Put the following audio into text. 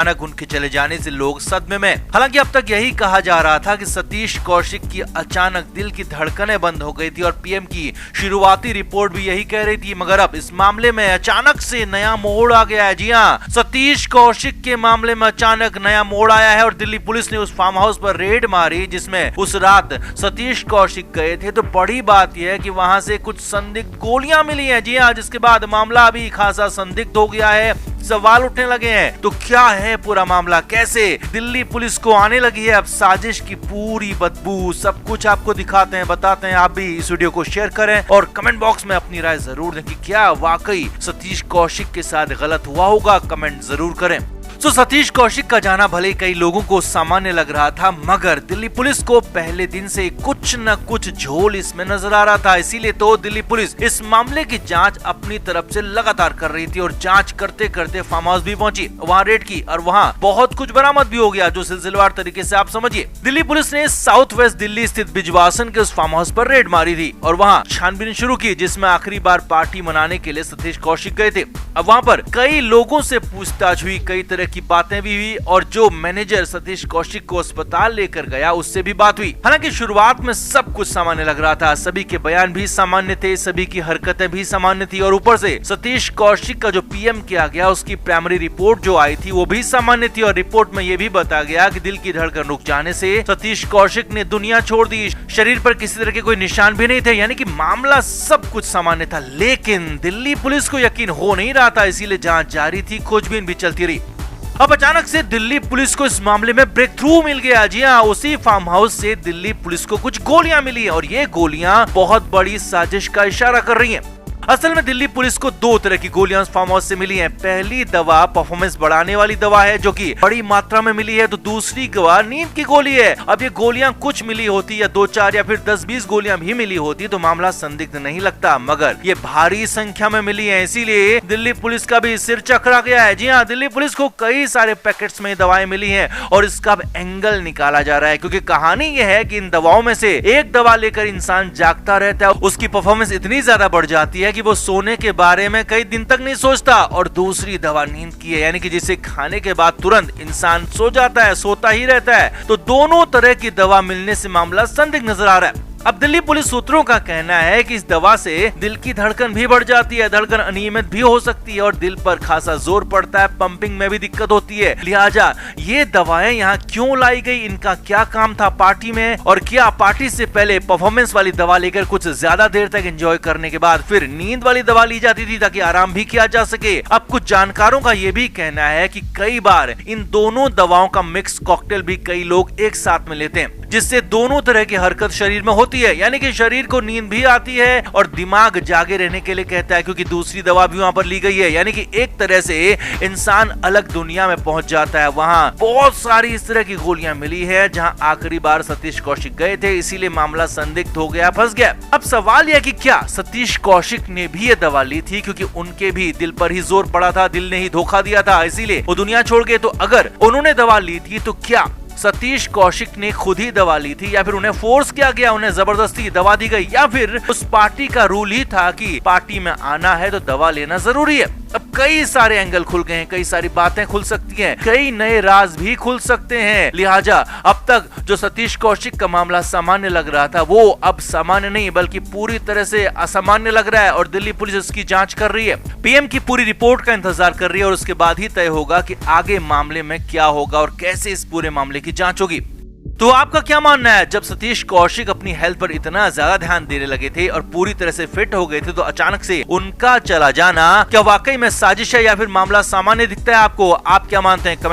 अचानक उनके चले जाने से लोग सदमे में। हालांकि अब तक यही कहा जा रहा था कि सतीश कौशिक की अचानक दिल की धड़कनें बंद हो गई थी और पीएम की शुरुआती रिपोर्ट भी यही कह रही थी, मगर अब इस मामले में अचानक से नया मोड़ आ गया है। जी हाँ, सतीश कौशिक के मामले में अचानक नया मोड़ आया है और दिल्ली पुलिस ने उस फार्म हाउस पर रेड मारी जिसमें उस रात सतीश कौशिक गए थे। तो बड़ी बात यह है कि वहां से कुछ संदिग्ध गोलियां मिली हैं। जी हाँ, जिसके बाद मामला अभी खासा संदिग्ध हो गया है, सवाल उठने लगे हैं। तो क्या है पूरा मामला, कैसे दिल्ली पुलिस को आने लगी है अब साजिश की पूरी बदबू, सब कुछ आपको दिखाते हैं, बताते हैं। आप भी इस वीडियो को शेयर करें और कमेंट बॉक्स में अपनी राय जरूर दें कि क्या वाकई सतीश कौशिक के साथ गलत हुआ होगा, कमेंट जरूर करें। सतीश कौशिक का जाना भले कई लोगों को सामान्य लग रहा था, मगर दिल्ली पुलिस को पहले दिन से कुछ न कुछ झोल इसमें नजर आ रहा था। इसीलिए तो दिल्ली पुलिस इस मामले की जांच अपनी तरफ से लगातार कर रही थी और जांच करते करते फार्म हाउस भी पहुंची, वहां रेड की और वहां बहुत कुछ बरामद भी हो गया, जो सिलसिलेवार तरीके से आप समझिए। दिल्ली पुलिस ने साउथ वेस्ट दिल्ली स्थित बिजवासन के उस फार्म हाउस पर रेड मारी थी और वहाँ छानबीन शुरू की, जिसमें आखिरी बार पार्टी मनाने के लिए सतीश कौशिक गए थे। अब वहाँ पर कई लोगों से पूछताछ हुई, कई तरह की बातें भी हुई और जो मैनेजर सतीश कौशिक को अस्पताल लेकर गया उससे भी बात हुई। हालांकि शुरुआत में सब कुछ सामान्य लग रहा था, सभी के बयान भी सामान्य थे, सभी की हरकतें भी सामान्य थी और ऊपर से सतीश कौशिक का जो पीएम किया गया उसकी प्राइमरी रिपोर्ट जो आई थी वो भी सामान्य थी और रिपोर्ट में ये भी बताया गया कि दिल की धड़कन रुक जाने से सतीश कौशिक ने दुनिया छोड़ दी, शरीर पर किसी तरह के कोई निशान भी नहीं थे, यानी कि मामला सब कुछ सामान्य था। लेकिन दिल्ली पुलिस को यकीन हो नहीं रहा था, इसीलिए जांच जारी थी, खोजबीन भी चलती रही। अब अचानक से दिल्ली पुलिस को इस मामले में ब्रेक थ्रू मिल गया। जी हाँ, उसी फार्म हाउस से दिल्ली पुलिस को कुछ गोलियां मिली और ये गोलियां बहुत बड़ी साजिश का इशारा कर रही हैं। असल में दिल्ली पुलिस को दो तरह की गोलियां फार्म हाउस से मिली हैं। पहली दवा परफॉर्मेंस बढ़ाने वाली दवा है जो कि बड़ी मात्रा में मिली है, तो दूसरी दवा नींद की गोली है। अब ये गोलियां कुछ मिली होती या 2-4 या फिर 10-20 गोलियां भी मिली होती तो मामला संदिग्ध नहीं लगता, मगर ये भारी संख्या में मिली है, इसीलिए दिल्ली पुलिस का भी सिर चकरा गया है। जी हाँ, दिल्ली पुलिस को कई सारे पैकेट्स में दवाएं मिली हैं और इसका अब एंगल निकाला जा रहा है, क्योंकि कहानी ये है कि इन दवाओं में से एक दवा लेकर इंसान जागता रहता है, उसकी परफॉर्मेंस इतनी ज्यादा बढ़ जाती है कि वो सोने के बारे में कई दिन तक नहीं सोचता, और दूसरी दवा नींद की है, यानी कि जिसे खाने के बाद तुरंत इंसान सो जाता है, सोता ही रहता है। तो दोनों तरह की दवा मिलने से मामला संदिग्ध नजर आ रहा है। अब दिल्ली पुलिस सूत्रों का कहना है कि इस दवा से दिल की धड़कन भी बढ़ जाती है, धड़कन अनियमित भी हो सकती है और दिल पर खासा जोर पड़ता है, पंपिंग में भी दिक्कत होती है। लिहाजा ये दवाएं यहाँ क्यों लाई गई, इनका क्या काम था पार्टी में, और क्या पार्टी से पहले परफॉर्मेंस वाली दवा लेकर कुछ ज्यादा देर तक एंजॉय करने के बाद फिर नींद वाली दवा ली जाती थी ताकि आराम भी किया जा सके। अब कुछ जानकारों का ये भी कहना है कि कई बार इन दोनों दवाओं का मिक्स कॉकटेल भी कई लोग एक साथ में लेते हैं, जिससे दोनों तरह की हरकत शरीर में होती है, यानी कि शरीर को नींद भी आती है और दिमाग जागे रहने के लिए कहता है, क्योंकि दूसरी दवा भी वहां पर ली गई है, यानी कि एक तरह से इंसान अलग दुनिया में पहुंच जाता है। वहां बहुत सारी इस तरह की गोलियां मिली है जहां आखिरी बार सतीश कौशिक गए थे, इसीलिए मामला संदिग्ध हो गया, फंस गया। अब सवाल यह कि क्या सतीश कौशिक ने भी ये दवा ली थी, क्योंकि उनके भी दिल पर ही जोर पड़ा था, दिल ने ही धोखा दिया था, इसीलिए वो दुनिया छोड़ गए। तो अगर उन्होंने दवा ली थी तो क्या सतीश कौशिक ने खुद ही दवा ली थी, या फिर उन्हें फोर्स किया गया, उन्हें जबरदस्ती दवा दी गई, या फिर उस पार्टी का रूल ही था कि पार्टी में आना है तो दवा लेना जरूरी है। अब कई सारे एंगल खुल गए हैं, कई सारी बातें खुल सकती हैं, कई नए राज भी खुल सकते हैं। लिहाजा अब तक जो सतीश कौशिक का मामला सामान्य लग रहा था वो अब सामान्य नहीं बल्कि पूरी तरह से असामान्य लग रहा है और दिल्ली पुलिस इसकी जांच कर रही है, पीएम की पूरी रिपोर्ट का इंतजार कर रही है और उसके बाद ही तय होगा कि आगे मामले में क्या होगा और कैसे इस पूरे मामले की जांच होगी। तो आपका क्या मानना है, जब सतीश कौशिक अपनी हेल्थ पर इतना ज्यादा ध्यान देने लगे थे और पूरी तरह से फिट हो गए थे, तो अचानक से उनका चला जाना क्या वाकई में साजिश है या फिर मामला सामान्य दिखता है आपको? आप क्या मानते हैं? कमेंट